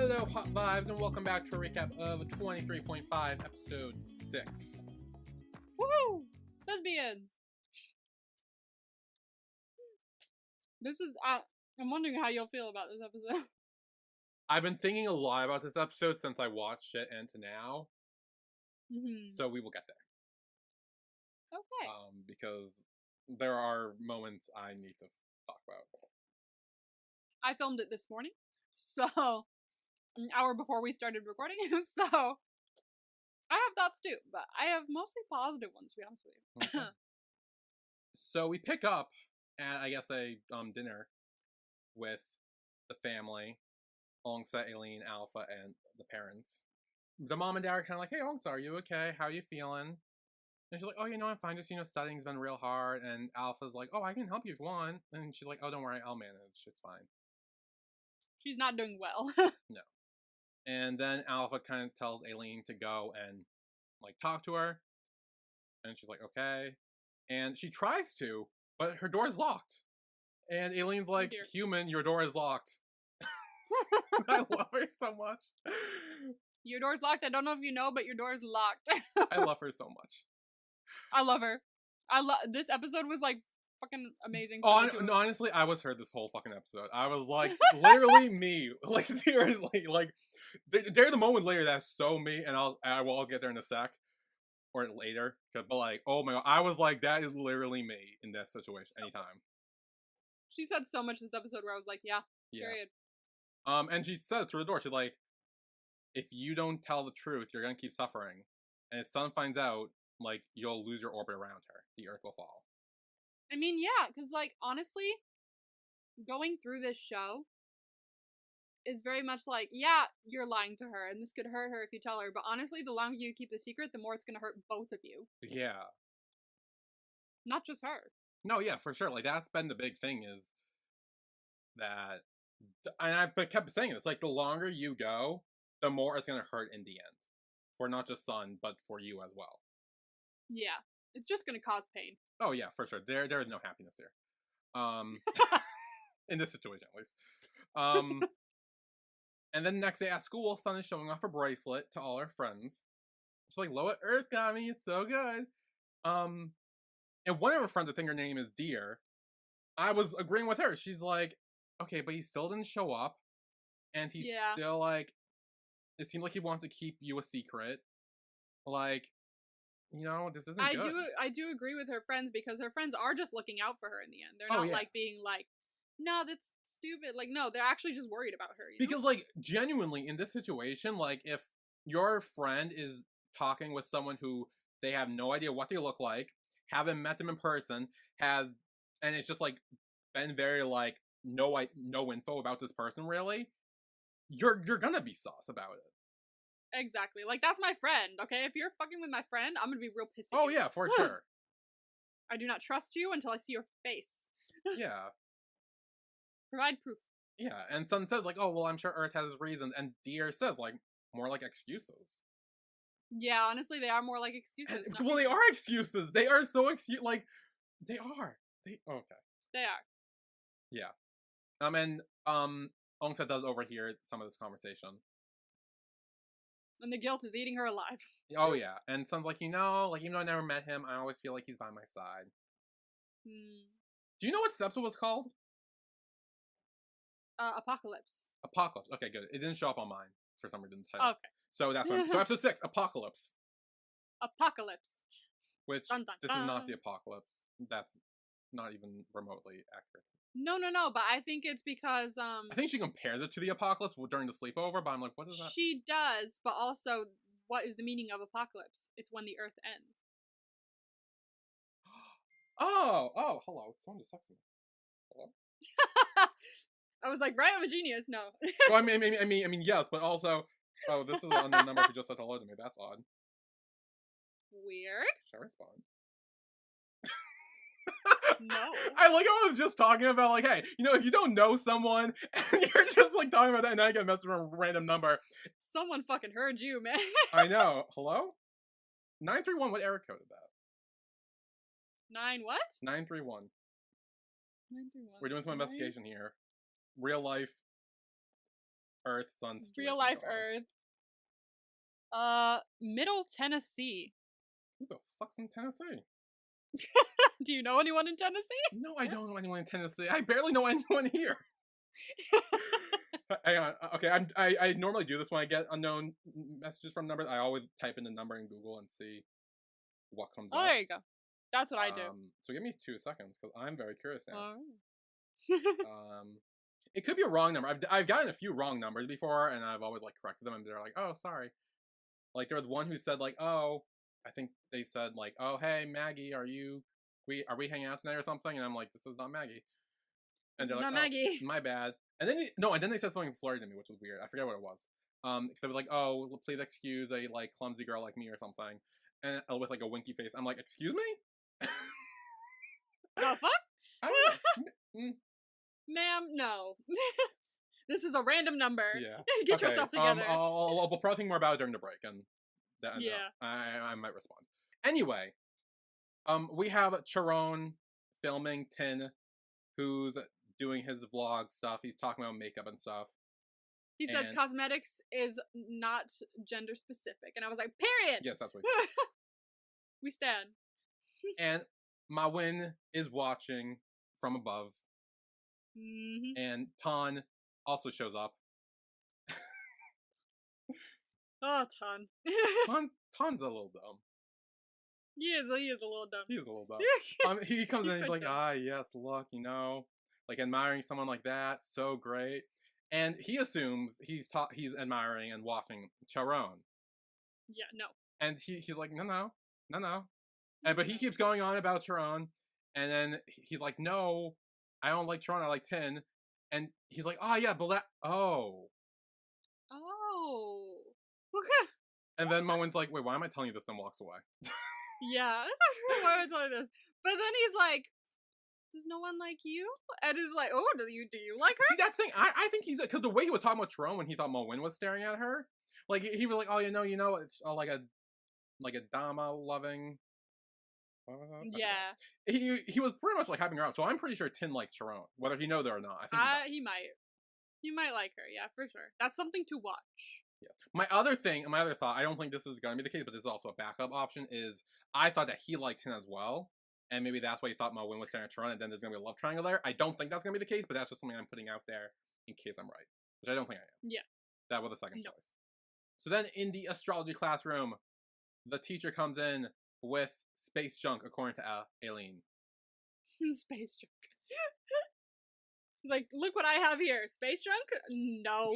Hello, Hot Vibes, and welcome back to a recap of 23.5, episode 6. Woohoo! Lesbians! This is, I'm wondering how you'll feel about this episode. I've been thinking a lot about this episode since I watched it and to now, so we will get there. Okay. Because there are moments I need to talk about. I filmed it this morning, so an hour before we started recording, so I have thoughts too, but I have mostly positive ones, to be honest with you. Okay. So we pick up at, I guess, a dinner with the family, alongside Aylin, Alpha, and the parents. The mom and dad are kind of like, hey, Ongsa, are you okay? How are you feeling? And she's like, oh, I'm fine. Just, studying's been real hard. And Alpha's like, oh, I can help you if you want. And she's like, oh, don't worry, I'll manage. It's fine. She's not doing well. No. And then Alpha kind of tells Aylin to go and, talk to her. And she's like, okay. And she tries to, but her door's locked. And Aylin's like, human, your door is locked. I love her so much. Your door's locked. I don't know if you know, but your door is locked. I love her so much. I love her. This episode was fucking amazing. Honestly, I was her this whole fucking episode. I was like, literally me. Seriously, there are the moments later that's so me, and I'll get there in a sec or later. But oh my god, I was like, that is literally me in that situation anytime. She said so much this episode where I was like, yeah. Period. And she said through the door, she's like, if you don't tell the truth, you're gonna keep suffering, and if someone finds out, you'll lose your orbit around her. The Earth will fall. I mean, yeah, because, honestly, going through this show is very much yeah, you're lying to her, and this could hurt her if you tell her, but honestly, the longer you keep the secret, the more it's gonna hurt both of you. Yeah. Not just her. No, yeah, for sure. That's been the big thing is that, and I kept saying this, the longer you go, the more it's gonna hurt in the end. For not just Sun, but for you as well. Yeah. It's just gonna cause pain. Oh yeah, for sure. There is no happiness here. In this situation at least. And then the next day at school, Sun is showing off her bracelet to all her friends. She's like, Loa Earth got me, it's so good. And one of her friends, I think her name is Deer, I was agreeing with her. She's like, okay, but he still didn't show up. And he's still it seems like he wants to keep you a secret. This isn't good. I do agree with her friends because her friends are just looking out for her in the end. They're not being no, that's stupid. No, they're actually just worried about her. Because genuinely in this situation, if your friend is talking with someone who they have no idea what they look like, haven't met them in person, and it's just been very no info about this person really, you're gonna be sus about it. Exactly. That's my friend, okay? If you're fucking with my friend, I'm gonna be real pissed at you. Oh, you. yeah, for sure. I do not trust you until I see your face. Yeah. Provide proof. Yeah, and Sun says, oh, well, I'm sure Earth has reasons, and Deer says, more excuses. Yeah, honestly, they are more excuses. Well, they are excuses! They are so they are. Okay. They are. Yeah. And, Ongsa does overhear some of this conversation. And the guilt is eating her alive. Oh, yeah. And Sun's even though I never met him, I always feel like he's by my side. Do you know what this episode was called? Apocalypse. Apocalypse. Okay, good. It didn't show up on mine for some reason. Okay. So that's what so episode 6, Apocalypse. Apocalypse. Which, this is not the apocalypse. That's not even remotely accurate. No, but I think it's because, I think she compares it to the apocalypse during the sleepover, but I'm like, what is that? She does, but also, what is the meaning of apocalypse? It's when the Earth ends. Oh, hello. Someone just texted me. Hello? I was like, right, I'm a genius. No. Well, I mean, yes, but also, this is on the number who just said hello to me. That's odd. Weird. Should I respond? No. I like how I was just talking about, hey, if you don't know someone, and you're just, talking about that, and I get a message from a random number. Someone fucking heard you, man. I know. Hello? 931, what error code is that? 9 what? 931. 931. We're doing some investigation here. Real life Earth Sun situation. Real life going Earth. Middle Tennessee. Who the fuck's in Tennessee? Do you know anyone in Tennessee? No, I don't know anyone in Tennessee. I barely know anyone here. Hang on. Okay, I normally do this when I get unknown messages from numbers. I always type in the number in Google and see what comes up. Oh, there you go. That's what I do. So give me 2 seconds because I'm very curious now. Oh. It could be a wrong number. I've gotten a few wrong numbers before, and I've always like corrected them, and they're like, "Oh, sorry." Like there was one who said like, "Oh," I think they said like, "Oh, hey Maggie, are we hanging out tonight or something?" And I'm like, "This is not Maggie." And This they're is like, not "Oh, Maggie." my bad." And then they said something flirty to me, which was weird. I forget what it was. Because it was like, "Oh, please excuse a like clumsy girl like me" or something, and with like a winky face. I'm like, "Excuse me." The fuck? I don't know. Ma'am, no. This is a random number. Yeah. Get yourself together. We'll probably think more about it during the break, and Yeah. I might respond. Anyway, we have Chiron filming Tin, who's doing his vlog stuff. He's talking about makeup and stuff. He says cosmetics is not gender specific, and I was like, period. Yes, that's what he said. We stand. And Mawin is watching from above, and Tan also shows up. Oh, Tan. Tan's a little dumb. He is a little dumb. He is a little dumb. He comes in and he's like, yes, look, like admiring someone like that, so great. And he assumes he's admiring and watching Charon. Yeah, no. And he's like, no. But he keeps going on about Charon, and then he's like, no, I don't like Charon, I like Tin. And he's like, oh yeah, but Oh. And then Moen's like, wait, why am I telling you this? Then walks away. Yeah. Why am I telling you this? But then he's like, does no one like you? And he's like, oh, do you like her? See, that thing, I think he's, because the way he was talking about Charon when he thought Moen was staring at her, like, he was like, oh, it's like a Dama loving. Yeah. He was pretty much like hyping her up, so I'm pretty sure Tin likes Charon, whether he knows it or not. I think he might. He might like her, yeah, for sure. That's something to watch. Yeah. My other thought, I don't think this is going to be the case, but this is also a backup option, is I thought that he liked Tin as well, and maybe that's why he thought Moen was staring at Charon, and then there's going to be a love triangle there. I don't think that's going to be the case, but that's just something I'm putting out there in case I'm right, which I don't think I am. Yeah. That was the second choice. So then in the astrology classroom, the teacher comes in with space junk, according to Aylin. Space junk. He's like, look what I have here. Space junk? No.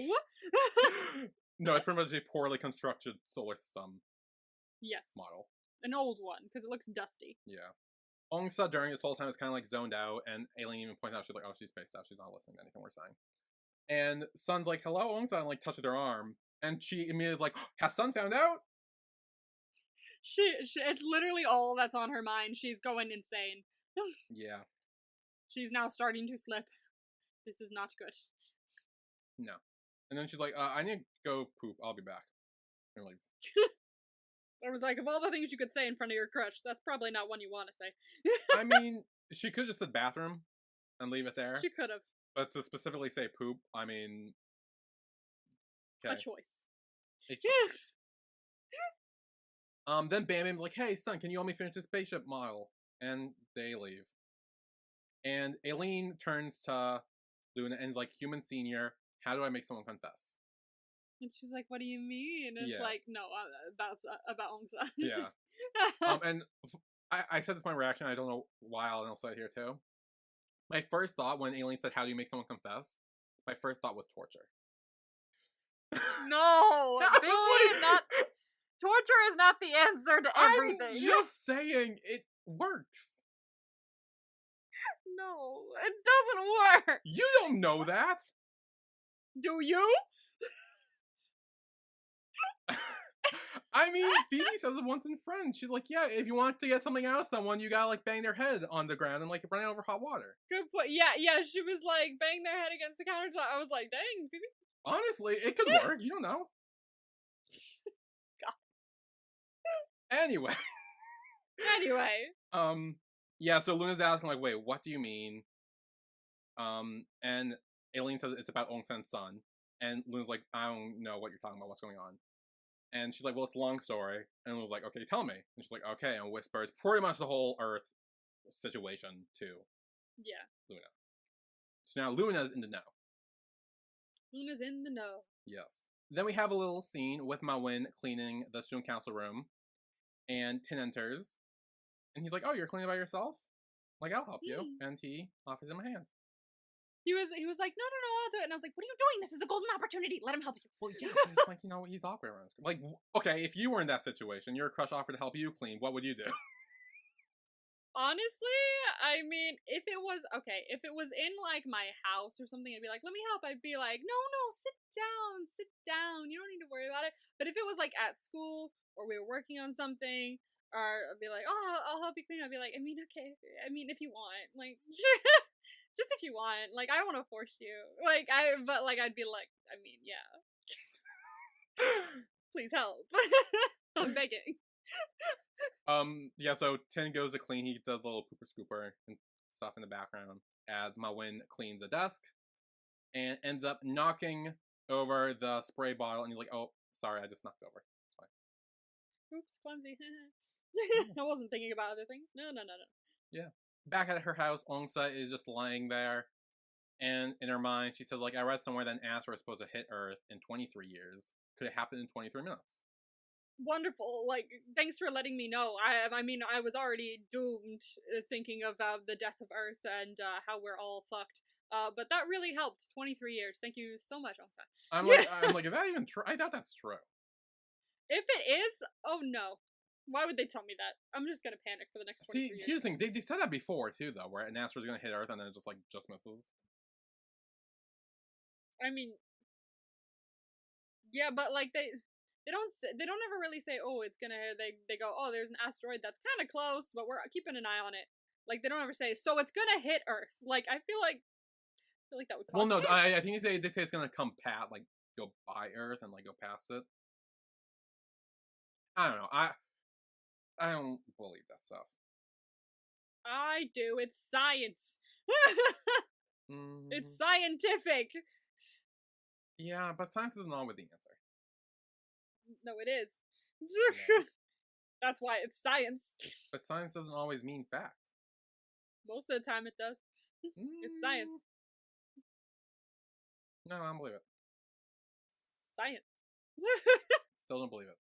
No, it's pretty much a poorly constructed solar system. Yes. Model. An old one, because it looks dusty. Yeah. Ongsa during this whole time is kind of like zoned out, and Aylin even points out, she's like, oh, she's spaced out, she's not listening to anything we're saying. And Sun's like, hello, Ongsa, and like touches her arm. And she immediately is like, has Sun found out? She it's literally all that's on her mind. She's going insane. Yeah. She's now starting to slip. This is not good. No. And then she's like, I need to go poop. I'll be back. And leaves. I was like, of all the things you could say in front of your crush, that's probably not one you want to say. I mean, she could have just said bathroom and leave it there. She could have. But to specifically say poop, I mean... Okay. A choice. Then Bam Bam's like, hey, Sun, can you help me finish this spaceship model? And they leave. And Aylin turns to Luna and is like, human senior, how do I make someone confess? And she's like, what do you mean? And it's like, no, about Ongsa. Yeah. And I said this in my reaction, I don't know why I'll say it here too. My first thought when Aylin said, how do you make someone confess? My first thought was torture. No! Basically not... Torture is not the answer to everything. I'm just saying, it works. No, it doesn't work. You don't know that. Do you? I mean, Phoebe says it once in Friends. She's like, yeah, if you want to get something out of someone, you gotta like bang their head on the ground and like run over hot water. Good point. Yeah, she was like bang their head against the countertop. I was like, dang, Phoebe. Honestly, it could work. You don't know. Anyway. Yeah, so Luna's asking, like, wait, what do you mean? And Aylin says it's about Ongsen's son. And Luna's like, I don't know what you're talking about. What's going on? And she's like, well, it's a long story. And Luna's like, okay, tell me. And she's like, okay. And whispers pretty much the whole Earth situation to Yeah. Luna. So now Luna's in the know. Luna's in the know. Yes. Then we have a little scene with Mawin cleaning the student council room. And Tin enters. And he's like, oh, you're cleaning by yourself? Like, I'll help you. And he offers him a hand. He was like, no, I'll do it. And I was like, what are you doing? This is a golden opportunity. Let him help you. Well, yeah, he's like, he's awkward around. Like, okay, if you were in that situation, your crush offered to help you clean, what would you do? Honestly, I mean, if it was in like my house or something, I'd be like, let me help. I'd be like, no, sit down. You don't need to worry about it. But if it was like at school or we were working on something, or I'd be like, oh, I'll help you clean. I'd be like, I mean, okay. I mean, if you want, like, just if you want. Like, I don't want to force you. But I'd be like, I mean, yeah. Please help. I'm begging. Yeah, so Tin goes to clean. He does a little pooper scooper and stuff in the background as Mawin cleans the desk and ends up knocking over the spray bottle. And he's like, oh, sorry, I just knocked over. It's fine. Oops, clumsy. I wasn't thinking about other things. No. Yeah. Back at her house, Ongsa is just lying there. And in her mind, she says, like, I read somewhere that an asteroid is supposed to hit Earth in 23 years. Could it happen in 23 minutes? Wonderful. Like, thanks for letting me know. I mean, I was already doomed thinking about the death of Earth and how we're all fucked. But that really helped. 23 years. Thank you so much, Ongsa. I'm like, is that even true? I doubt that's true. If it is, oh no. Why would they tell me that? I'm just gonna panic for the next 23 years. See, here's the thing. They said that before, too, though, where an asteroid's gonna hit Earth and then it just misses. I mean, yeah, but like they don't ever really say, oh, it's gonna hit. They go, oh, there's an asteroid that's kind of close, but we're keeping an eye on it. Like, they don't ever say, so it's gonna hit Earth. Like, I feel like that would cause Well, no, I think they say it's gonna come go by Earth and, like, go past it. I don't know. I don't believe that stuff. I do. It's science. It's scientific. Yeah, but science isn't always the answer. No, it is. Yeah. That's why it's science. But science doesn't always mean fact. Most of the time it does. It's science. No, I don't believe it. Science. Still don't believe it.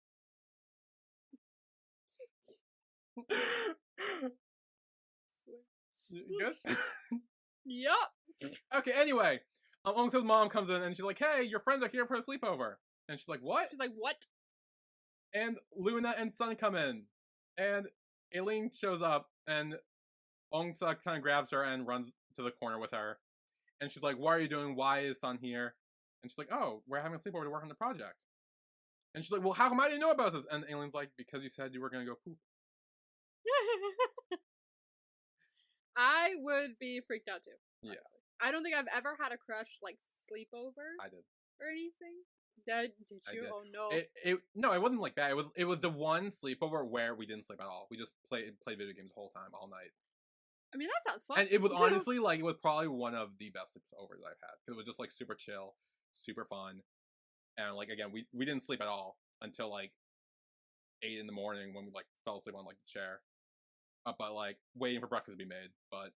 Good? Yup. Okay, anyway. Ongsa's mom comes in and she's like, hey, your friends are here for a sleepover. And she's like, what? She's like, what? And Luna and Sun come in. And Aylin shows up and Ongsa kind of grabs her and runs to the corner with her. And she's like, what are you doing? Why is Sun here? And she's like, oh, we're having a sleepover to work on the project. And she's like, well, how come I didn't know about this? And Aylin's like, because you said you were going to go poop. I would be freaked out too. Honestly. Yeah. I don't think I've ever had a crush like sleepover. I did. Or anything. Did you? Did. Oh no. No, it wasn't like that. It was the one sleepover where we didn't sleep at all. We just played video games the whole time, all night. I mean, that sounds fun. And it was honestly it was probably one of the best sleepovers I've had. It was just like super chill, super fun. And like again, we didn't sleep at all until like 8 in the morning when we like fell asleep on like the chair. But like waiting for breakfast to be made. But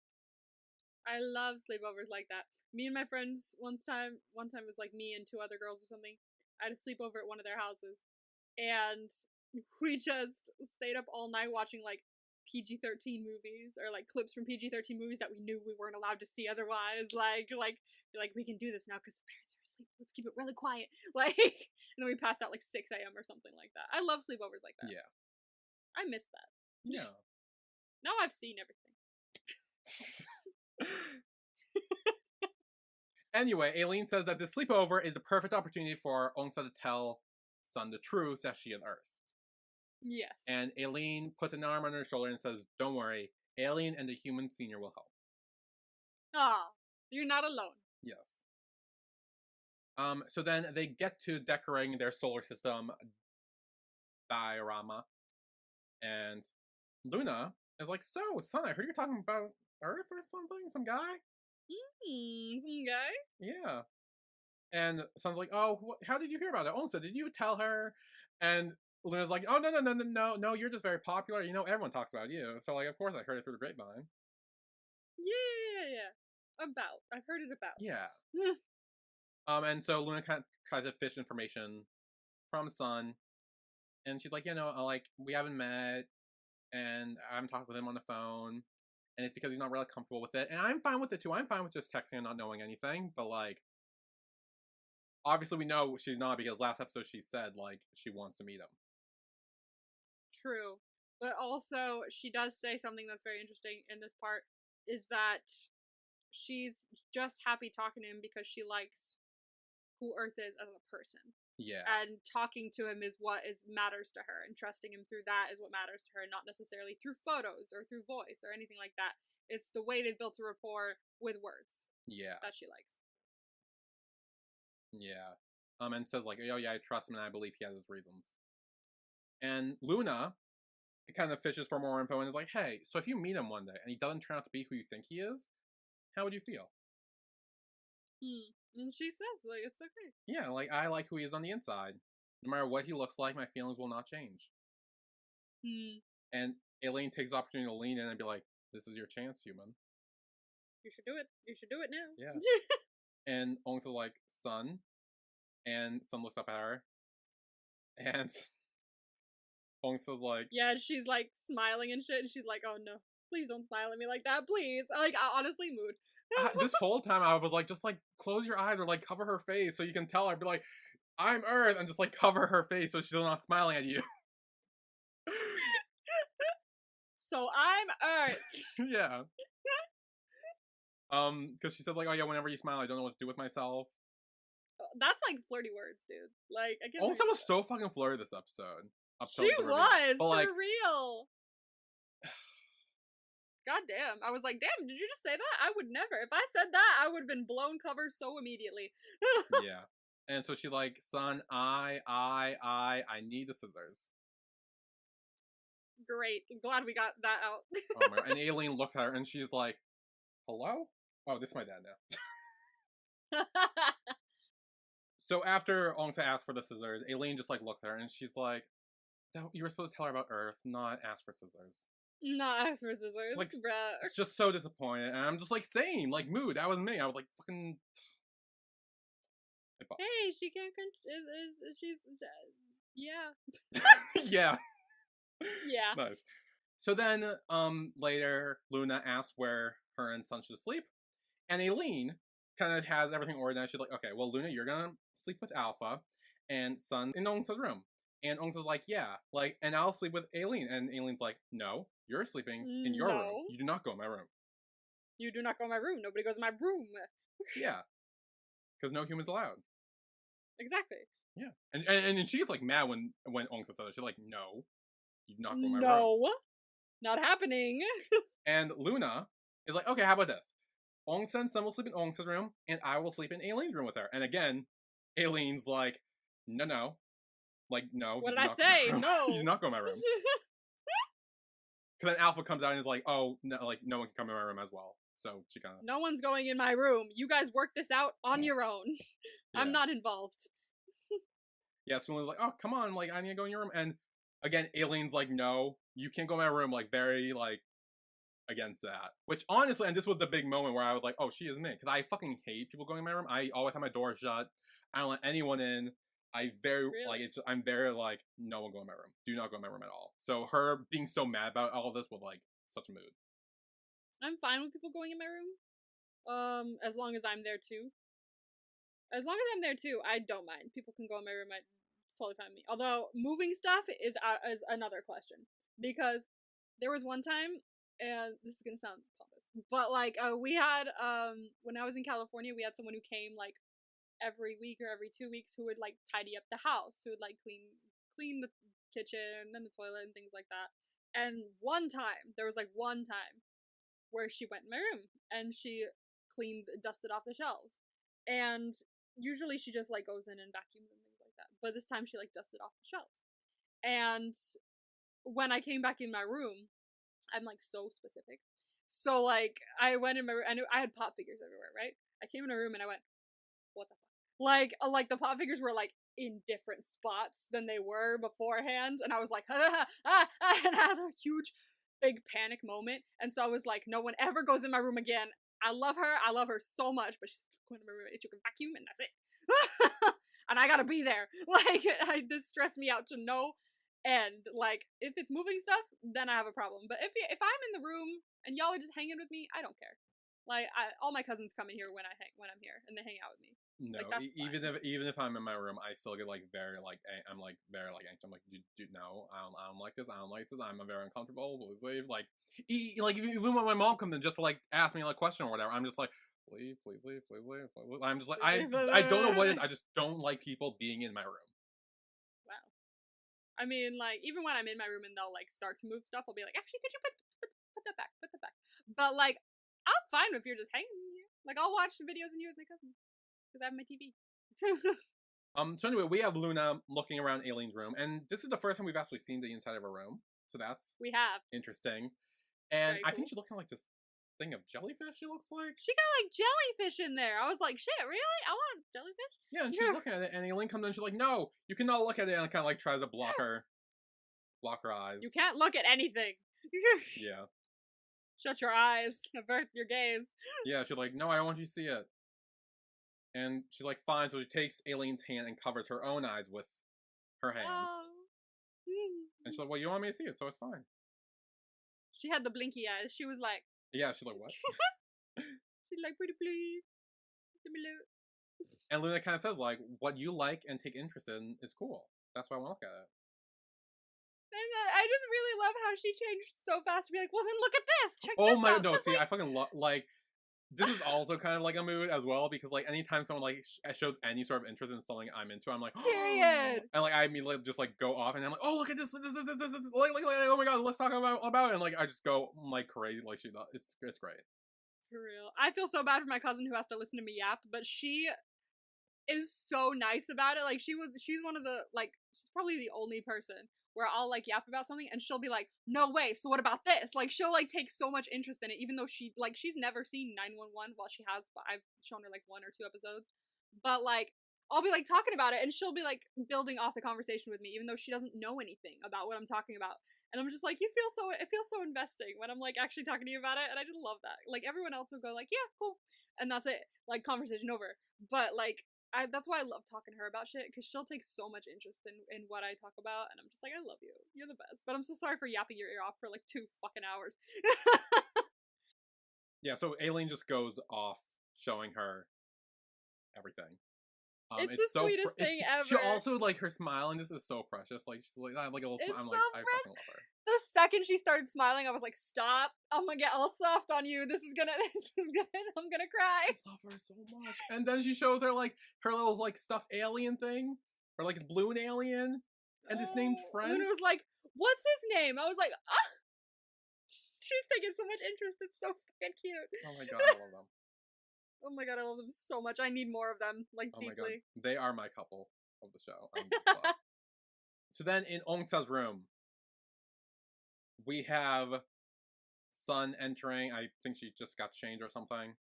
I love sleepovers like that. Me and my friends one time it was like me and 2 other girls or something. I had a sleepover at one of their houses. And we just stayed up all night watching like PG-13 movies or like clips from PG-13 movies that we knew we weren't allowed to see otherwise. Like we can do this now because the parents are asleep. Let's keep it really quiet. Like, and then we passed out like 6 a.m. or something like that. I love sleepovers like that. Yeah. I miss that. Yeah. Now I've seen everything. Anyway, Aylin says that the sleepover is the perfect opportunity for Ongsa to tell Sun the truth that she is Earth. Yes. And Aylin puts an arm on her shoulder and says, don't worry, Aylin and the human senior will help. Ah, you're not alone. Yes. So then they get to decorating their solar system diorama. And Luna is like, so, Sun, I heard you're talking about Earth or something? Some guy? Some guy? Yeah. And Sun's like, oh, how did you hear about it? Ong said, did you tell her? And Luna's like, oh, no, you're just very popular. You know, everyone talks about you. So, like, of course I heard it through the grapevine. Yeah. About. I've heard it about. Yeah. And so Luna kind of tries to fish information from Sun. And she's like, like, we haven't met. And I haven't talked with him on the phone. And it's because he's not really comfortable with it. And I'm fine with it, too. I'm fine with just texting and not knowing anything. But, like, obviously we know she's not because last episode she said, like, she wants to meet him. True. But also, she does say something that's very interesting in this part, is that she's just happy talking to him because she likes who Earth is as a person. Yeah. And talking to him is what matters to her, and trusting him through that is what matters to her, not necessarily through photos or through voice or anything like that. It's the way they've built a rapport with words. Yeah. That she likes. Yeah. And says, like, oh, yeah, I trust him and I believe he has his reasons. And Luna kind of fishes for more info and is like, hey, so if you meet him one day and he doesn't turn out to be who you think he is, how would you feel? And she says, like, it's okay. Yeah, like, I like who he is on the inside. No matter what he looks like, my feelings will not change. And Aylin takes the opportunity to lean in and be like, this is your chance, human. You should do it. You should do it now. Yeah. And Ong's like, Sun. And Sun looks up at her. And Ong says, like... Yeah, she's, like, smiling and shit. And she's like, oh, no. Please don't smile at me like that, please. Like, I honestly, mood. This whole time I was like, just, like, close your eyes or, like, cover her face so you can tell her. Be like, I'm Earth. And just, like, cover her face so she's not smiling at you. So I'm Earth. Yeah. Because she said, like, oh, yeah, whenever you smile, I don't know what to do with myself. That's, like, flirty words, dude. Like, I can't... Ong was so fucking flirty this episode. She was, but, like, for real. God damn. I was like, damn, did you just say that? I would never. If I said that, I would have been blown cover so immediately. Yeah. And so she like, Sun, I need the scissors. Great. Glad we got that out. Oh my God. And Aylin looks at her and she's like, hello? Oh, this is my dad now. So after Ongsa asks for the scissors, Aylin just like looks at her and she's like, you were supposed to tell her about Earth, not ask for scissors. Not ask for scissors, like, bruh. It's just so disappointed. And I'm just like, same. Like, mood. That was me. I was like, fucking... Hey, she can't... she's... Yeah. Yeah. Yeah. Nice. So then, later, Luna asks where her and Sun should sleep. And Aylin kind of has everything organized. She's like, okay, well, Luna, you're gonna sleep with Alpha. And Sun in Ongsa's room. And Ongsa's like, yeah. Like, and I'll sleep with Aylin. And Aylin's like, no, you're sleeping in your room. You do not go in my room. You do not go in my room. Nobody goes in my room. Yeah. Because no humans allowed. Exactly. Yeah. And she's like mad when Ongsa says it. She's like, no. You do not go in my room. No. Not happening. And Luna is like, okay, how about this? Ongsa and Sun will sleep in Ongsa's room, and I will sleep in Aylin's room with her. And again, Aylin's like, no. Like, no. What did I say? No. You do not go in my room. Because then Alpha comes out and is like, oh, no, like, no one can come in my room as well. So she kind of... No one's going in my room. You guys work this out on your own. Yeah. I'm not involved. Yeah, so Luna's like, oh, come on, like, I need to go in your room. And again, Aylin's like, no, you can't go in my room, like, very, like, against that. Which, honestly, and this was the big moment where I was like, oh, she is me. Because I fucking hate people going in my room. I always have my door shut. I don't let anyone in. I'm very, like, no one go in my room. Do not go in my room at all. So her being so mad about all of this was, like, such a mood. I'm fine with people going in my room. As long as I'm there too. As long as I'm there too, I don't mind. People can go in my room. It's totally fine with me. Although moving stuff is another question, because there was one time, and this is gonna sound pompous, but like we had when I was in California, we had someone who came like every week or every 2 weeks who would like tidy up the house, who would like clean the kitchen and the toilet and things like that. And there was one time where she went in my room and she dusted off the shelves. And usually she just like goes in and vacuums and things like that. But this time she like dusted off the shelves. And when I came back in my room, I'm like so specific. So like I went in my room and I had pop figures everywhere, right? I came in my room and I went, what the fuck? Like the pop figures were like in different spots than they were beforehand, and I was like, and I had a huge, big panic moment, and so I was like, no one ever goes in my room again. I love her so much, but she's going to my room. You can vacuum, and that's it. And I gotta be there. Like, this stressed me out to no end. Like, if it's moving stuff, then I have a problem. But if I'm in the room and y'all are just hanging with me, I don't care. Like, all my cousins come in here when I'm here, and they hang out with me. No, like, that's even if I'm in my room, I still get like very like I'm like very like anxious. I'm like, dude, no, I don't like this. I don't like this. I'm very uncomfortable. Please leave. Like, like even when my mom comes in just to like ask me like question or whatever, I'm just like, please leave. I'm just like I don't know what it is. I just don't like people being in my room. Wow. I mean, like, even when I'm in my room and they'll like start to move stuff, I'll be like, actually, could you put that back? Put that back. But like, I'm fine if you're just hanging here. Like, I'll watch videos and you with my cousin. Because I have my TV. So anyway, we have Luna looking around Aylin's room, and this is the first time we've actually seen the inside of her room. So that's interesting. And I think she's looking like this thing of jellyfish. She looks like she got like jellyfish in there. I was like, shit, really? I want jellyfish. Yeah, and she's looking at it, and Aylin comes in. And she's like, no, you cannot look at it, and kind of like tries to block her eyes. You can't look at anything. Yeah. Shut your eyes. Avert your gaze. Yeah, she's like, no, I don't want you to see it. And she's like, fine, so she takes Aylin's hand and covers her own eyes with her hand. Oh. And she's like, well, you don't want me to see it, so it's fine. She had the blinky eyes. She was like... Yeah, she's like, what? She's like, pretty please. And Luna kind of says, like, what you like and take interest in is cool. That's why I want to look at it. And I just really love how she changed so fast to be like, well, then look at this. Check this out. Oh my, no, see, like... I fucking love, like... This is also kind of like a mood as well, because like anytime someone like shows any sort of interest in something I'm into, I'm like, period. And like I immediately just like go off, and I'm like, oh, look at this, like, oh my god, let's talk about it, and like I just go like crazy, like she does. It's great. For real, I feel so bad for my cousin who has to listen to me yap, but she is so nice about it. Like she's one of the like she's probably the only person where I'll like yap about something and she'll be like, no way, so what about this? Like she'll like take so much interest in it, even though she's never seen 911. Well, she has, but I've shown her like 1 or 2 episodes. But like I'll be like talking about it and she'll be like building off the conversation with me, even though she doesn't know anything about what I'm talking about. And I'm just like, it feels so investing when I'm like actually talking to you about it, and I just love that. Like everyone else will go like, yeah, cool, and that's it, like conversation over. But like that's why I love talking to her about shit, because she'll take so much interest in what I talk about, and I'm just like, I love you. You're the best. But I'm so sorry for yapping your ear off for like 2 fucking hours. Yeah, so Aylin just goes off showing her everything. It's the sweetest thing ever. She also, like, her smile and this is so precious. Like, she's like, I have like a little smile. I'm like, I fucking love her. The second she started smiling, I was like, stop. I'm gonna get all soft on you. I'm gonna cry. I love her so much. And then she shows her, like, her little, like, stuffed alien thing. Or, like, it's balloon alien. And it's named Friend. And it was like, what's his name? I was like, ah! She's taking so much interest. It's so fucking cute. Oh my god, I love them. Oh my god, I love them so much. I need more of them, like, deeply. My god. They are my couple of the show. So then in Ongsa's room, we have Sun entering. I think she just got changed or something.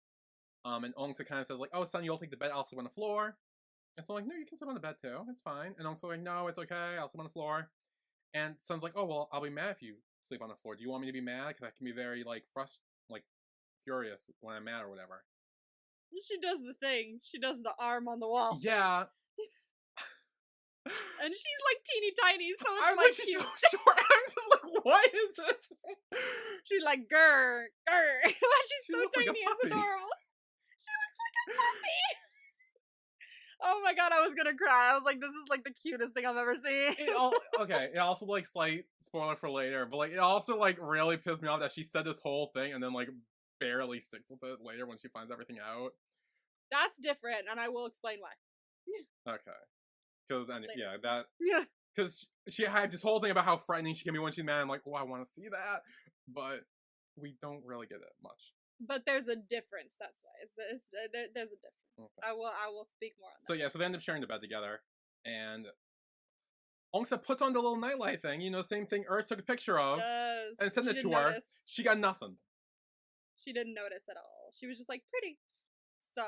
And Ongsa kind of says, like, oh, Sun, you'll take the bed. I'll sleep on the floor. And Sun's like, no, you can sleep on the bed too. It's fine. And Ongsa's like, no, it's okay. I'll sleep on the floor. And Sun's like, oh, well, I'll be mad if you sleep on the floor. Do you want me to be mad? Because I can be very, like, furious when I'm mad or whatever. She does the thing. She does the arm on the wall. Yeah. And she's like teeny tiny, so it's I'm like she's cute. so short. I'm just like, what is this? She's like, grr, grr. But she's so tiny, like it's adorable. She looks like a puppy. Oh my god, I was gonna cry. I was like, this is like the cutest thing I've ever seen. It also like slight spoiler for later, but like it also like really pissed me off that she said this whole thing and then like barely sticks with it later when she finds everything out. That's different, and I will explain why. Okay. Because, because she had this whole thing about how frightening she can be when she's mad. I'm like, oh, I want to see that. But we don't really get it much. But there's a difference, that's why. There's a difference. Okay. I will speak more on that. So yeah, so they end up sharing the bed together. And Ongsa puts on the little nightlight thing, same thing Earth took a picture of. Yes. And sent it to her. She got nothing. She didn't notice at all. She was just like, pretty. So,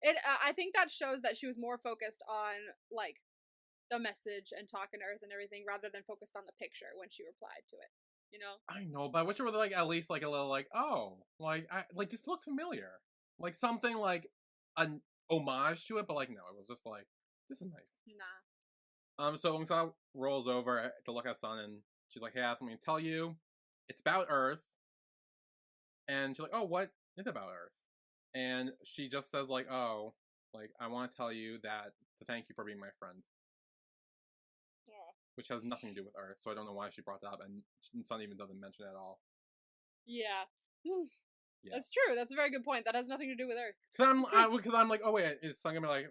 I think that shows that she was more focused on like the message and talking to Earth and everything rather than focused on the picture when she replied to it. You know? I know, but I wish it was like at least like a little like, oh, like I like this looks familiar. Like something like an homage to it, but like no, it was just like, this is nice. Nah. So Ongsa rolls over to look at Sun and she's like, hey, I have something to tell you. It's about Earth. And she's like, oh, what is about Earth? And she just says like, oh, like I want to tell you that to thank you for being my friend. Yeah. Which has nothing to do with Earth, so I don't know why she brought that up, and Sun even doesn't mention it at all. Yeah. Yeah. That's true. That's a very good point. That has nothing to do with Earth. Because I'm like, oh wait, is Sun gonna be like,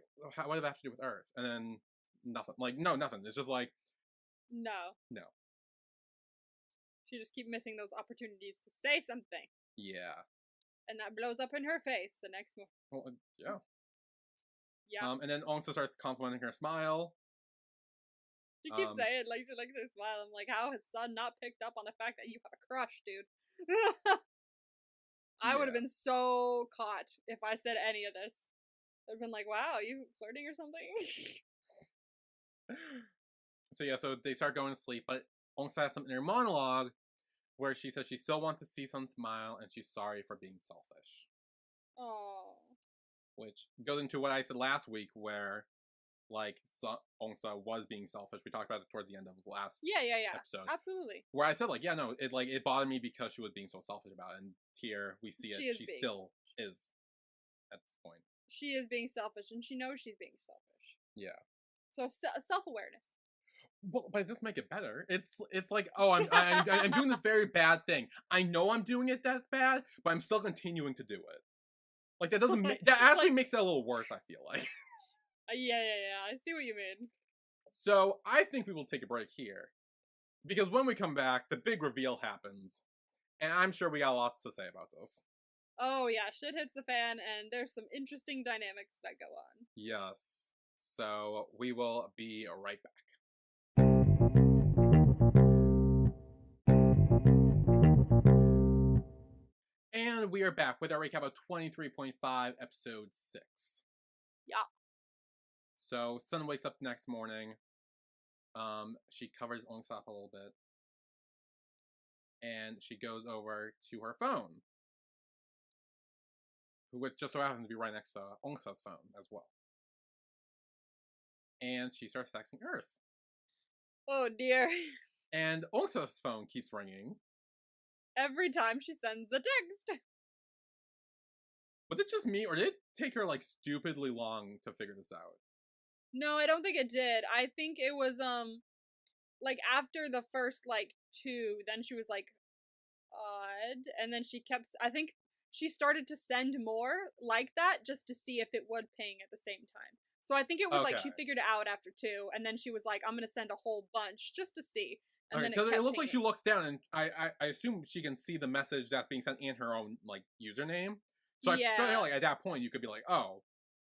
what does that have to do with Earth? And then nothing. Like, no, nothing. It's just like, no. She just keep missing those opportunities to say something. Yeah. And that blows up in her face the next morning. Well, yeah. Yeah. And then Ongsa starts complimenting her smile. She keeps saying, like, she likes her smile. I'm like, how has Sun not picked up on the fact that you have a crush, dude? I would have been so caught if I said any of this. I'd have been like, wow, you flirting or something? So they start going to sleep, but Ongsa has something in her monologue where she says she still wants to see Sun smile and she's sorry for being selfish. Oh. Which goes into what I said last week where, like, Ongsa was being selfish. We talked about it towards the end of the last episode. Absolutely. Where I said, like, yeah, no, it bothered me because she was being so selfish about it. And here we see it. She still is at this point. She is being selfish and she knows she's being selfish. Yeah. So self-awareness. Well, but it doesn't make it better. It's like, oh, I'm doing this very bad thing. I know I'm doing it that's bad, but I'm still continuing to do it. Like that doesn't that actually makes it a little worse. I feel like. Yeah. I see what you mean. So I think we will take a break here, because when we come back, the big reveal happens, and I'm sure we got lots to say about this. Oh yeah, shit hits the fan, and there's some interesting dynamics that go on. Yes. So we will be right back. And we are back with our recap of 23.5, episode 6. Yeah. So Sun wakes up the next morning. She covers Ongsa up a little bit. And she goes over to her phone, which just so happens to be right next to Ongsa's phone as well. And she starts texting Earth. Oh dear. And Ongsa's phone keeps ringing. Every time she sends the text. Was it just me, or did it take her, like, stupidly long to figure this out? No, I don't think it did. I think it was, like, after the first, like, 2, then she was, like, odd, and then she kept, I think she started to send more like that just to see if it would ping at the same time. So I think it was, like, she figured it out after 2, and then she was like, I'm gonna send a whole bunch just to see. And then because it looks like she looks down, and I assume she can see the message that's being sent in her own, like, username. So I feel like at that point you could be like, oh,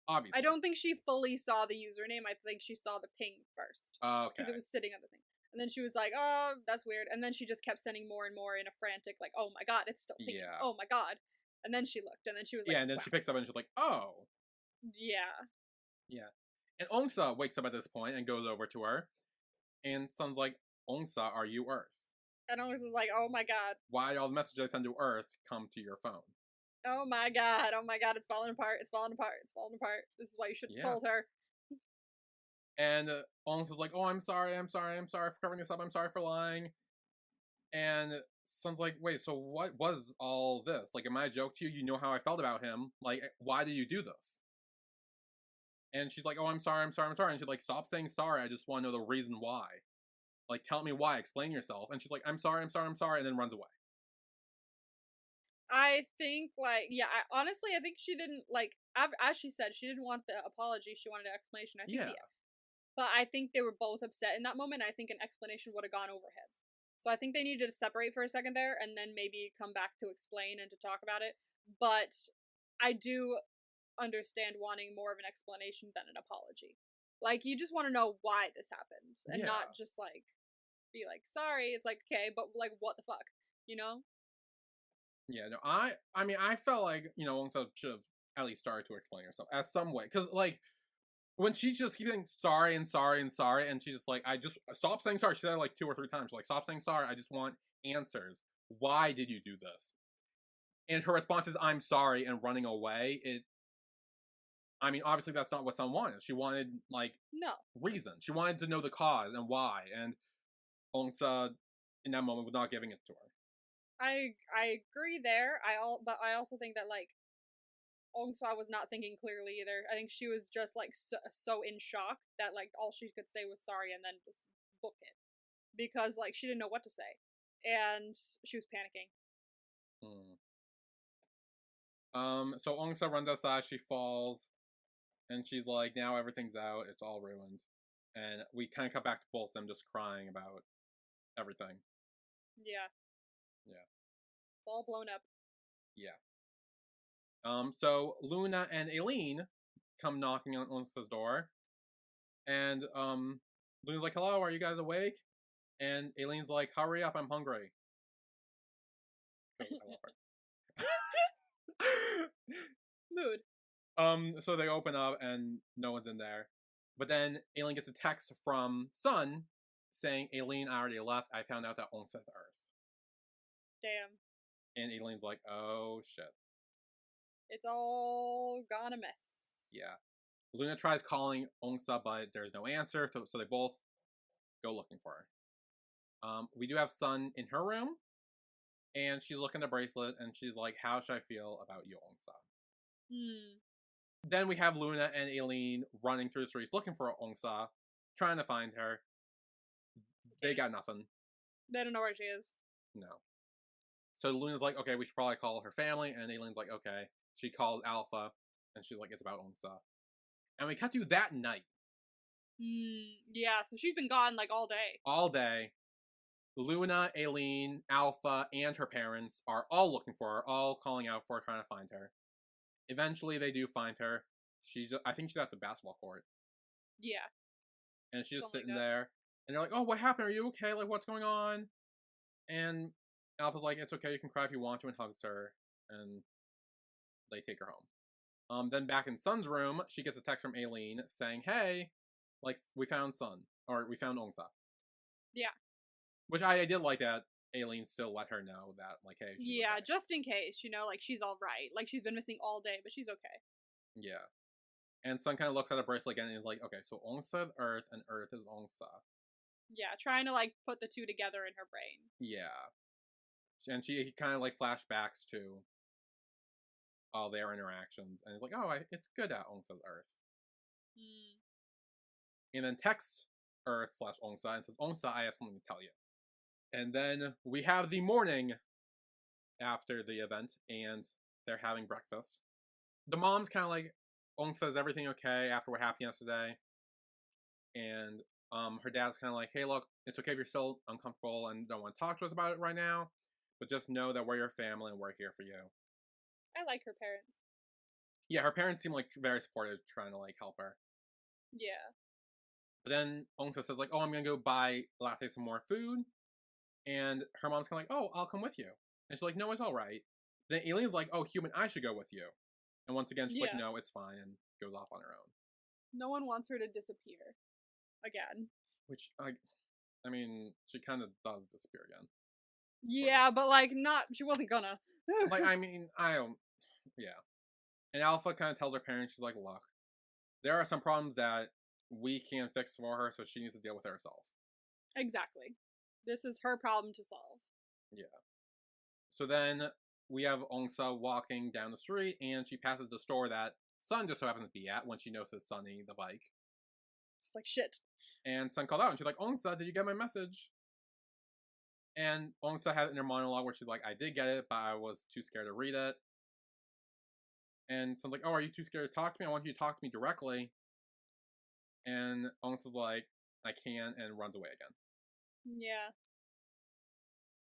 obviously. I don't think she fully saw the username. I think she saw the ping first. Okay. Because it was sitting on the thing. And then she was like, oh, that's weird. And then she just kept sending more and more in a frantic, like, oh my god, it's still pinging. Yeah. Oh my god. And then she looked, and then she was like, yeah, and then she picks up and she's like, oh. Yeah. Yeah. And Ongsa wakes up at this point and goes over to her. And Sun's like, Ongsa, are you Earth? And Ongsa's like, oh my god. Why all the messages I send to Earth come to your phone? Oh my god, it's falling apart, it's falling apart. This is why you should have told her. And Ongsa's like, oh, I'm sorry for covering this up, I'm sorry for lying. And Sun's like, wait, so what was all this? Like, am I a joke to you? You know how I felt about him. Like, why did you do this? And she's like, oh, I'm sorry. And she's like, stop saying sorry, I just want to know the reason why. Like, tell me why, explain yourself. And she's like, I'm sorry, and then runs away. I think, like, yeah, honestly, I think she didn't, like, as she said, she didn't want the apology, she wanted an explanation. I think, But I think they were both upset in that moment. I think an explanation would have gone over heads. So I think they needed to separate for a second there, and then maybe come back to explain and to talk about it. But I do understand wanting more of an explanation than an apology. Like, you just want to know why this happened, and not just, like, be like, sorry. It's like, okay, but, like, what the fuck, you know? Yeah, no, I mean, I felt like, you know, Ongsa should have at least started to explain herself as some way. Because, like, when she just keeps saying sorry and sorry and sorry, and she's just like, I just stop saying sorry. She said it like 2 or 3 times. She's like, stop saying sorry. I just want answers. Why did you do this? And her response is, I'm sorry, and running away. I mean, obviously that's not what Sun wanted. She wanted, like, No. reason. She wanted to know the cause and why. And Ongsa, in that moment, was not giving it to her. I agree there. But I also think that like Ongsa was not thinking clearly either. I think she was just like so in shock that like all she could say was sorry and then just book it because like she didn't know what to say and she was panicking. So Ongsa runs outside. She falls, and she's like, now everything's out. It's all ruined. And we kind of cut back to both of them just crying about everything. Yeah. Yeah. It's all blown up. Yeah. So Luna and Aylin come knocking on Ongsa's door, and Luna's like, "Hello, are you guys awake?" And Aylin's like, "Hurry up, I'm hungry." Mood. So they open up and no one's in there. But then Aylin gets a text from Sun saying, Aylin, I already left. I found out that Ongsa's Earth. Damn. And Aylin's like, oh shit. It's all gone a mess. Yeah. Luna tries calling Ongsa, but there's no answer, so they both go looking for her. We do have Sun in her room, and she's looking at the bracelet, and she's like, how should I feel about you, Ongsa? Then we have Luna and Aylin running through the streets looking for Ongsa, trying to find her. They got nothing. They don't know where she is. No. So Luna's like, okay, we should probably call her family, and Aylin's like, okay. She calls Alpha, and she's like, it's about Ongsa. And we cut to that night. Yeah, so she's been gone like all day. All day. Luna, Aylin, Alpha, and her parents are all looking for her, all calling out for her, trying to find her. Eventually, they do find her. I think she's at the basketball court. Yeah. And she's just sitting there. And they're like, oh, what happened? Are you okay? Like, what's going on? And Alpha's like, it's okay, you can cry if you want to, and hugs her. And they take her home. Then back in Sun's room, she gets a text from Aylin saying, hey, like, we found Sun. Or we found Ongsa. Yeah. Which I did like that Aylin still let her know that, like, hey, she's yeah, okay. Just in case, you know, like, she's alright. Like, she's been missing all day, but she's okay. Yeah. And Sun kind of looks at the bracelet again and is like, okay, so Ongsa is Earth, and Earth is Ongsa. Yeah, trying to, like, put the two together in her brain. Yeah. And she kind of, like, flashbacks to all their interactions, and it's like, oh, it's good at Ongsa's Earth. And then texts Earth/Ongsa and says, Ongsa, I have something to tell you. And then we have the morning after the event, and they're having breakfast. The mom's kind of like, Ongsa, is everything okay after what happened yesterday? And her dad's kind of like, hey, look, it's okay if you're still uncomfortable and don't want to talk to us about it right now, but just know that we're your family and we're here for you. I like her parents. Yeah, her parents seem like very supportive, trying to like help her. Yeah. But then Ongsa says like, oh, I'm gonna go buy Latte some more food. And her mom's kind of like, oh, I'll come with you. And she's like, no, it's all right. Then Aylin's like, oh, human, I should go with you. And once again, she's like, no, it's fine, and goes off on her own. No one wants her to disappear. Again. Which, I mean, she kind of does disappear again. Yeah, but like, she wasn't gonna. Like, I mean, yeah. And Alpha kind of tells her parents, she's like, look, there are some problems that we can't fix for her, so she needs to deal with it herself. Exactly. This is her problem to solve. Yeah. So then we have Ongsa walking down the street, and she passes the store that Sun just so happens to be at when she notices Sunny, the bike. She's like, shit. And Sun called out, and she's like, Ongsa, did you get my message? And Ongsa had an inner monologue where she's like, I did get it, but I was too scared to read it. And Sun's like, oh, are you too scared to talk to me? I want you to talk to me directly. And Ongsa's like, I can't, and runs away again. Yeah.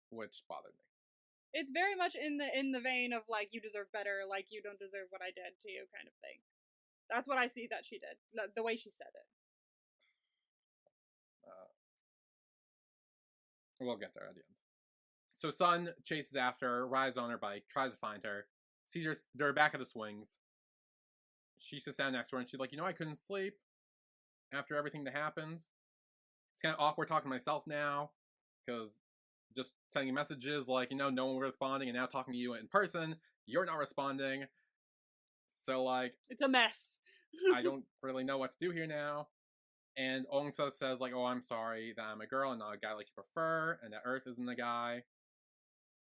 Which bothered me. It's very much in the vein of, like, you deserve better, like, you don't deserve what I did to you kind of thing. That's what I see that she did. The way she said it. We'll get there at the end. So Sun chases after her, rides on her bike, tries to find her, sees her, they're back at the swings, she sits down next to her and she's like, I couldn't sleep after everything that happens. It's kind of awkward talking to myself now because just sending messages like, no one was responding, and now talking to you in person, you're not responding. So, like, it's a mess. I don't really know what to do here now. And Ongsa says, like, oh, I'm sorry that I'm a girl and not a guy like you prefer, and that Earth isn't a guy.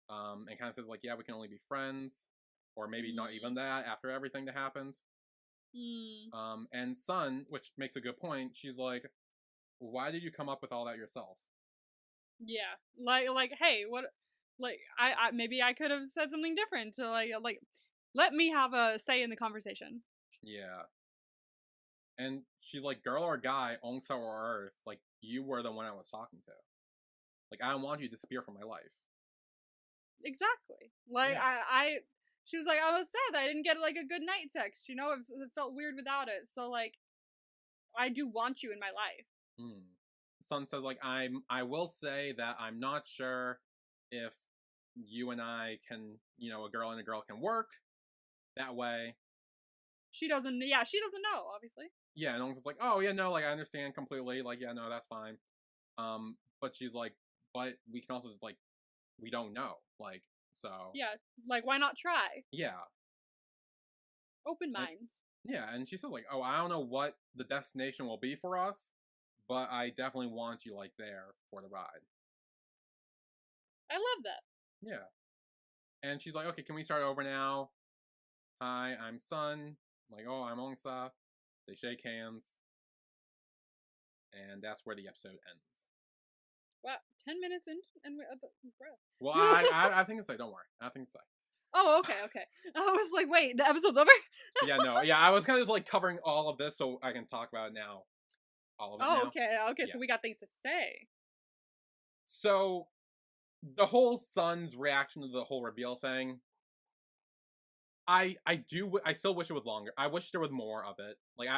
And kind of says, like, yeah, we can only be friends, or maybe not even that after everything that happens. And Sun, which makes a good point, she's like, why did you come up with all that yourself? Yeah, like, hey, what, like, I maybe I could have said something different to like, let me have a say in the conversation. Yeah. And she's like, girl or guy, Ongsa or Earth, like, you were the one I was talking to. Like, I don't want you to disappear from my life. Exactly. Like, yeah. she was like, I was sad I didn't get like a good night text. It felt weird without it. So like, I do want you in my life. Sun says, like, I will say that I'm not sure if you and I can, a girl and a girl can work that way. She doesn't know, obviously. Yeah, and Ongsa's like, oh, yeah, no, like, I understand completely. Like, yeah, no, that's fine. But she's like, but we can also, like, we don't know. Like, so. Yeah, like, why not try? Yeah. Open minds. Yeah, and she said, like, oh, I don't know what the destination will be for us, but I definitely want you, like, there for the ride. I love that. Yeah. And she's like, okay, can we start over now? Hi, I'm Sun. I'm like, oh, I'm Ongsa. They shake hands. And that's where the episode ends. Wow, 10 minutes in, and well, I think it's like, don't worry. I think it's like. Oh, okay. I was like, wait, the episode's over? Yeah, no. Yeah, I was kind of just like covering all of this so I can talk about it now. All of it now. Okay. Yeah. So we got things to say. So, the whole Sun's reaction to the whole reveal thing, I still wish it was longer. I wish there was more of it. Like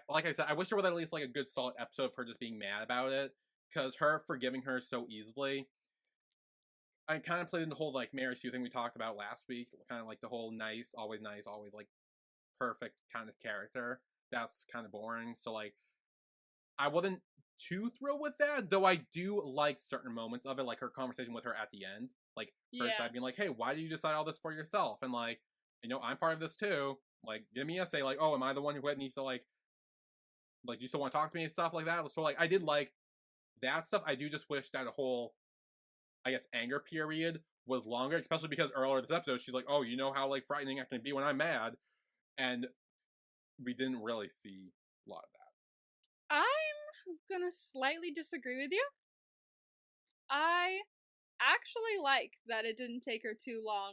like I said, I wish there was at least like a good solid episode of her just being mad about it, because her forgiving her so easily. I kind of played in the whole like Mary Sue thing we talked about last week, kind of like the whole nice, always like perfect kind of character. That's kind of boring. So like, I wasn't too thrilled with that, though I do like certain moments of it, like her conversation with her at the end, like her side being like, hey, why did you decide all this for yourself? And like, I'm part of this too. Like, give me a say, like, oh, am I the one who needs to like, do you still want to talk to me and stuff like that? So like, I did like that stuff. I do just wish that whole, I guess, anger period was longer, especially because earlier this episode she's like, oh, you know how like frightening I can be when I'm mad, and we didn't really see a lot of that. I'm gonna slightly disagree with you. I actually like that it didn't take her too long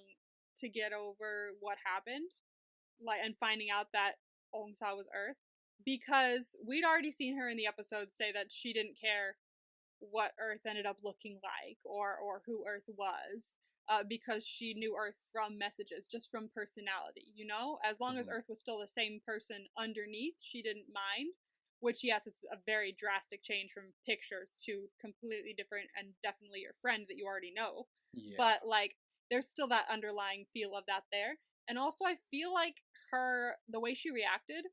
to get over what happened, like, and finding out that Ongsa was Earth, because we'd already seen her in the episode say that she didn't care what Earth ended up looking like or who Earth was, because she knew Earth from messages, just from personality, as long as Earth was still the same person underneath, she didn't mind. Which, yes, it's a very drastic change from pictures to completely different and definitely your friend that you already know. Yeah. But like, there's still that underlying feel of that there. And also, I feel like the way she reacted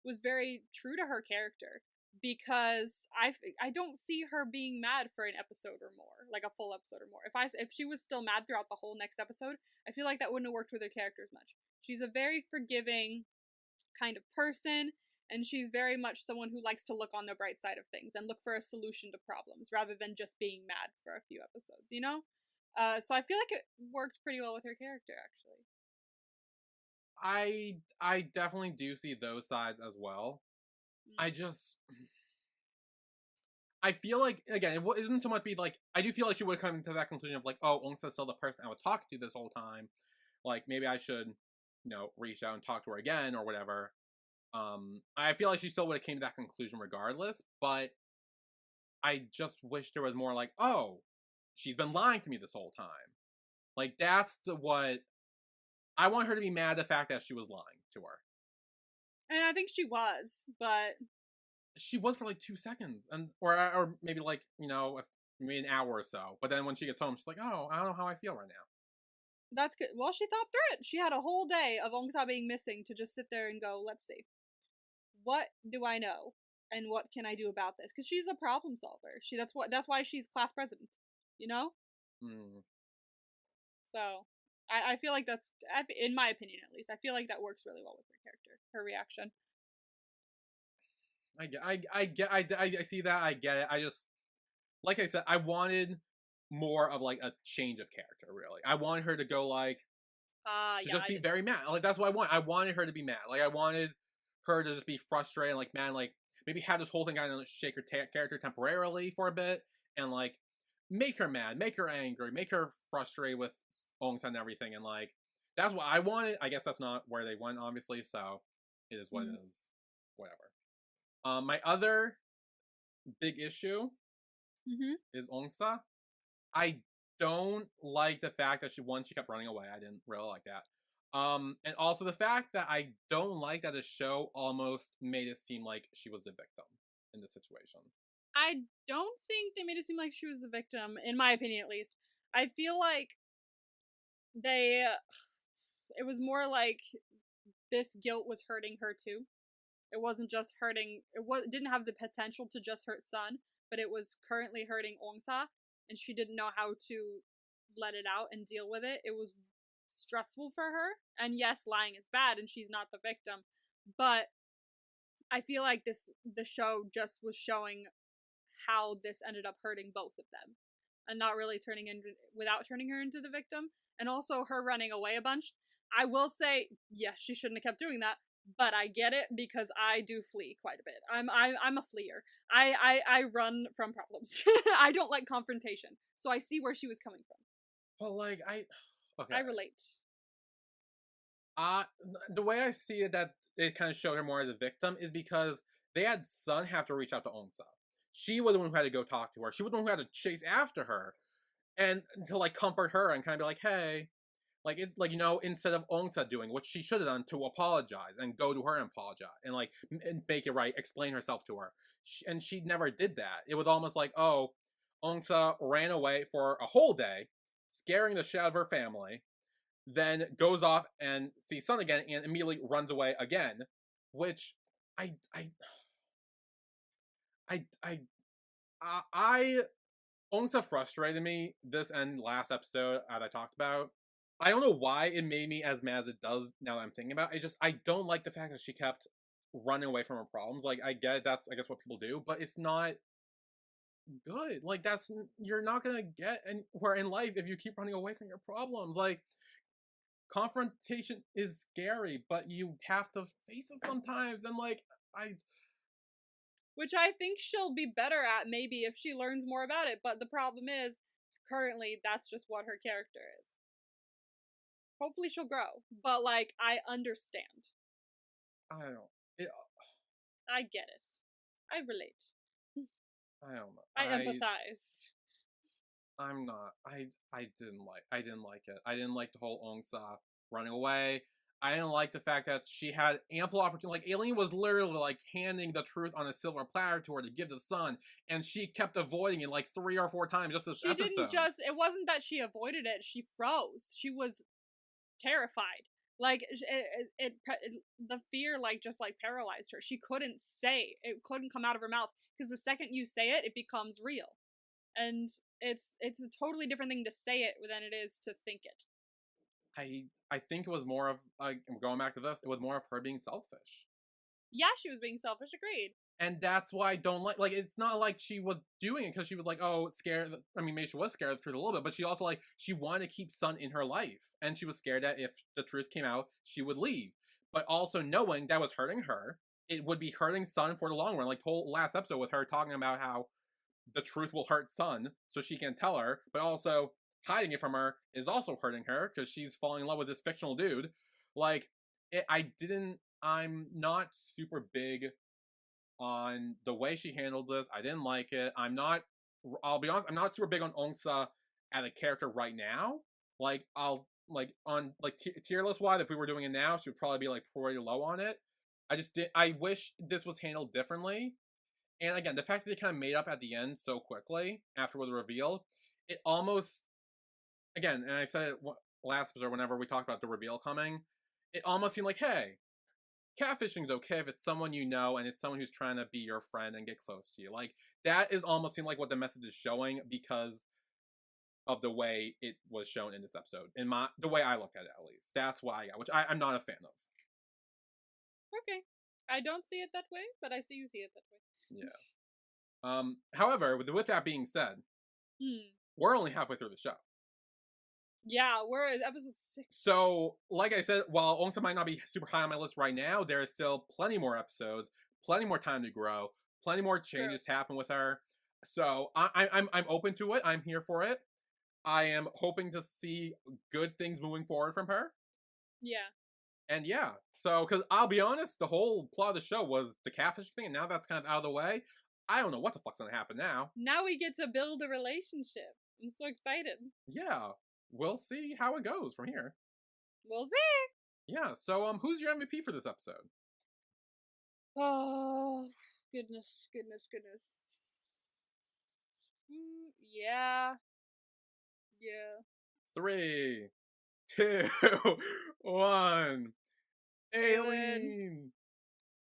was very true to her character, because I don't see her being mad for an episode or more, like a full episode or more. If she was still mad throughout the whole next episode, I feel like that wouldn't have worked with her character as much. She's a very forgiving kind of person, and she's very much someone who likes to look on the bright side of things and look for a solution to problems rather than just being mad for a few episodes, So I feel like it worked pretty well with her character, actually. I definitely do see those sides as well. I feel like, again, it isn't so much be like, I do feel like she would come to that conclusion of like, oh, Ongsa's still the person I was talking to this whole time. Like, maybe I should, reach out and talk to her again or whatever. I feel like she still would have came to that conclusion regardless, but I just wish there was more like, oh, she's been lying to me this whole time. Like, that's what I want her to be mad at the fact that she was lying to her. And I think she was, but she was for like 2 seconds, and or maybe like maybe an hour or so. But then when she gets home, she's like, oh, I don't know how I feel right now. That's good. Well, she thought through it. She had a whole day of Ongsa being missing to just sit there and go, let's see. What do I know? And what can I do about this? Because she's a problem solver. That's why she's class president. You know? Mm. So I feel like that's, in my opinion at least, I feel like that works really well with her character, her reaction. I see that. I get it. I just, like I said, I wanted more of like a change of character. Really, I wanted her to go like to Yeah, just be very mad. Like that's what I want. I wanted her to be mad. Like I wanted her to just be frustrated, like man, like maybe have this whole thing kind of shake her character temporarily for a bit, and like make her mad, make her angry, make her frustrated with Ongsa and everything, and like that's what I wanted. I guess that's not where they went, obviously. So it is what it is. Whatever. My other big issue is Ongsa. I don't like the fact that she kept running away. I didn't really like that. And also the fact that I don't like that the show almost made it seem like she was the victim in this situation. I don't think they made it seem like she was the victim, in my opinion at least. I feel like it was more like this guilt was hurting her too. It wasn't just hurting, didn't have the potential to just hurt Sun, but it was currently hurting Ongsa, and she didn't know how to let it out and deal with it. It was stressful for her, and yes, lying is bad, and she's not the victim, but I feel like the show just was showing how this ended up hurting both of them, and not really without turning her into the victim, and also her running away a bunch. I will say, yes, she shouldn't have kept doing that, but I get it because I do flee quite a bit. I'm a fleer. I run from problems. I don't like confrontation, so I see where she was coming from. But like okay, I relate. The way I see it, that it kind of showed her more as a victim is because they had Sun have to reach out to Ongsa. She was the one who had to go talk to her. She was the one who had to chase after her and to like comfort her and kind of be like, hey, instead of Ongsa doing what she should have done to apologize and go to her and apologize and like and make it right, explain herself to her. And she never did that. It was almost like, oh, Ongsa ran away for a whole day, scaring the shit out of her family, then goes off and sees Sun again and immediately runs away again, which I I I I I Ongsa frustrated me this and last episode as I talked about. I don't know why it made me as mad as it does now that I'm thinking about it. It's just I don't like the fact that she kept running away from her problems. Like I get it, that's I guess what people do, but it's not good. Like that's you're not gonna get anywhere in life if you keep running away from your problems. Like confrontation is scary, but you have to face it sometimes. And like which I think she'll be better at maybe if she learns more about it. But the problem is, currently, that's just what her character is. Hopefully she'll grow, but like I understand. I don't know. It, I get it. I relate. I don't know. I empathize. I'm not. I didn't like it. I didn't like the whole Ongsa running away. I didn't like the fact that she had ample opportunity. Like Aylin was literally like handing the truth on a silver platter to her to give to Sun, and she kept avoiding it like 3 or 4 times just this episode. She didn't just. It wasn't that she avoided it. She froze. She was terrified. Like the fear like just like paralyzed her. She couldn't say it. Couldn't come out of her mouth because the second you say it, it becomes real, and it's a totally different thing to say it than it is to think it. I think it was more of going back to this. It was more of her being selfish. Yeah, she was being selfish. Agreed. And that's why I don't like it's not like she was doing it because she was like, oh, scared. I mean, maybe she was scared of the truth a little bit, but she also like she wanted to keep Sun in her life, and she was scared that if the truth came out, she would leave. But also knowing that was hurting her, it would be hurting Sun for the long run. Like the whole last episode with her talking about how the truth will hurt Sun, so she can tell her, but also hiding it from her is also hurting her because she's falling in love with this fictional dude. Like, I'm not super big on the way she handled this. I didn't like it. I'll be honest, I'm not super big on Ongsa as a character right now. Like, on tier list wise, if we were doing it now, she would probably be like pretty low on it. I wish this was handled differently. And again, the fact that they kind of made up at the end so quickly after the reveal, it almost, again, and I said it last episode, whenever we talked about the reveal coming, it almost seemed like, hey, catfishing's okay if it's someone you know and it's someone who's trying to be your friend and get close to you. Like, that is almost seemed like what the message is showing because of the way it was shown in this episode. The way I looked at it, at least. That's why I got, which I'm not a fan of. Okay. I don't see it that way, but I see you see it that way. Yeah. However, with that being said, we're only halfway through the show. Yeah, we're at episode 6. So, like I said, while Ongsa might not be super high on my list right now, there is still plenty more episodes, plenty more time to grow, plenty more changes to happen with her. So I'm open to it. I'm here for it. I am hoping to see good things moving forward from her. Yeah. And yeah, so, because I'll be honest, the whole plot of the show was the catfish thing, and now that's kind of out of the way. I don't know what the fuck's gonna happen now. Now we get to build a relationship. I'm so excited. Yeah, we'll see how it goes from here. We'll see. Yeah, so who's your MVP for this episode? Oh, goodness. Yeah. 3, 2, 1. Aylin!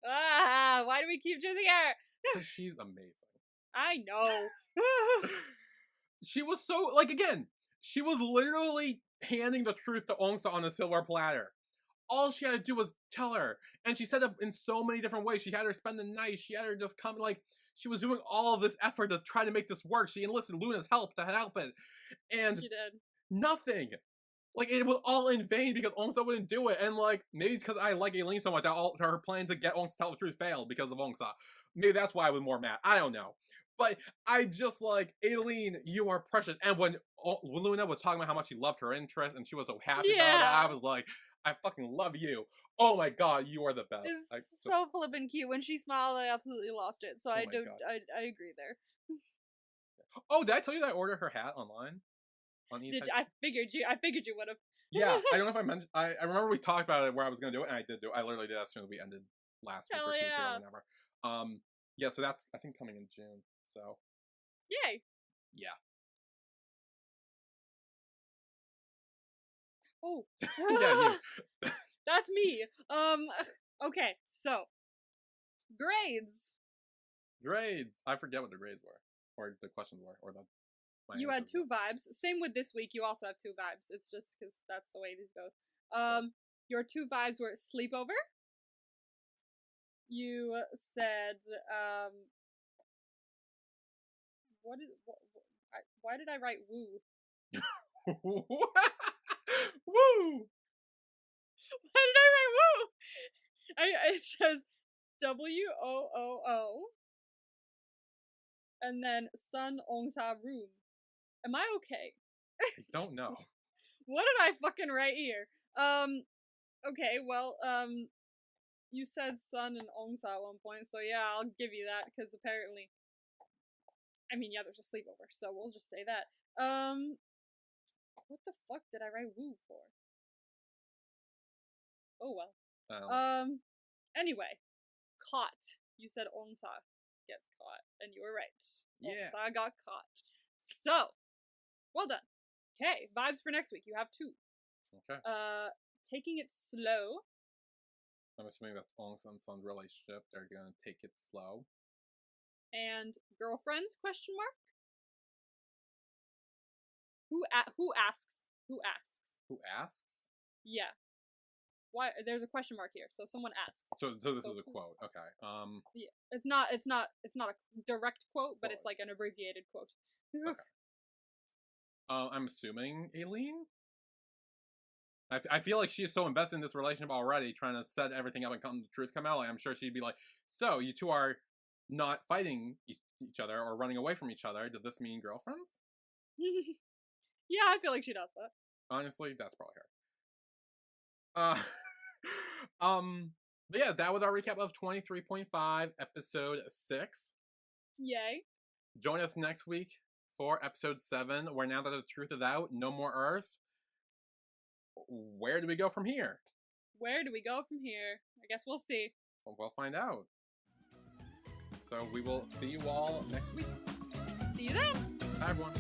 Why do we keep choosing her? Because she's amazing. I know. She was so, like, again, she was literally handing the truth to Ongsa on a silver platter. All she had to do was tell her. And she said it in so many different ways. She had her spend the night. She had her just come, like, she was doing all of this effort to try to make this work. She enlisted Luna's help to help it. And she did. Nothing. Like, it was all in vain because Ongsa wouldn't do it. And, like, maybe because I like Aylin so much that her plan to get Ongsa to tell the truth failed because of Ongsa. Maybe that's why I was more mad. I don't know. But I just, like, Aylin, you are precious. And when Luna was talking about how much she loved her interest and she was so happy about it, I was like, I fucking love you. Oh my god, you are the best. It's so flippin' cute. When she smiled, I absolutely lost it. So I agree there. Oh, did I tell you that I ordered her hat online? I figured you would have. Yeah, I don't know if I mentioned. I remember we talked about it where I was gonna do it, and I did do it. I literally did as soon as we ended last week or Tuesday or whatever. Yeah, so that's I think coming in June. So. Yay. Yeah. Oh. Yeah, you. That's me. Okay, so grades. I forget what the grades were, or the questions were, or the. You had 2 vibes. Same with this week. You also have 2 vibes. It's just because that's the way these go. Your 2 vibes were sleepover. You said, why did I write woo? Woo! Why did I write woo? It says WOOO. And then Sun Ongsa room. Am I okay? I don't know. What did I fucking write here? Okay, well, you said Sun and Ongsa at one point, so yeah, I'll give you that, because apparently, I mean, yeah, there's a sleepover, so we'll just say that. What the fuck did I write woo for? Oh well. Anyway, caught. You said Ongsa gets caught, and you were right. Yeah. Ongsa got caught. So, well done. Okay, vibes for next week. You have 2. Okay. Taking it slow. I'm assuming that's Ongsa and Sun's relationship. They're gonna take it slow. And girlfriends? Question mark. Who asks? Who asks? Who asks? Yeah. Why? There's a question mark here, so someone asks. So this is a quote. Okay. Yeah, it's not a direct quote, but it's like an abbreviated quote. Okay. I'm assuming Aylin. I feel like she is so invested in this relationship already, trying to set everything up and come the truth come out. Like, I'm sure she'd be like, "So you two are not fighting each other or running away from each other. Does this mean girlfriends?" Yeah, I feel like she does that. Honestly, that's probably her. But yeah, that was our recap of 23.5, episode 6. Yay. Join us next week for episode 7, where now that the truth is out, no more Earth. Where do we go from here? Where do we go from here? I guess we'll see. Well, we'll find out. So we will see you all next week. See you then. Bye, everyone.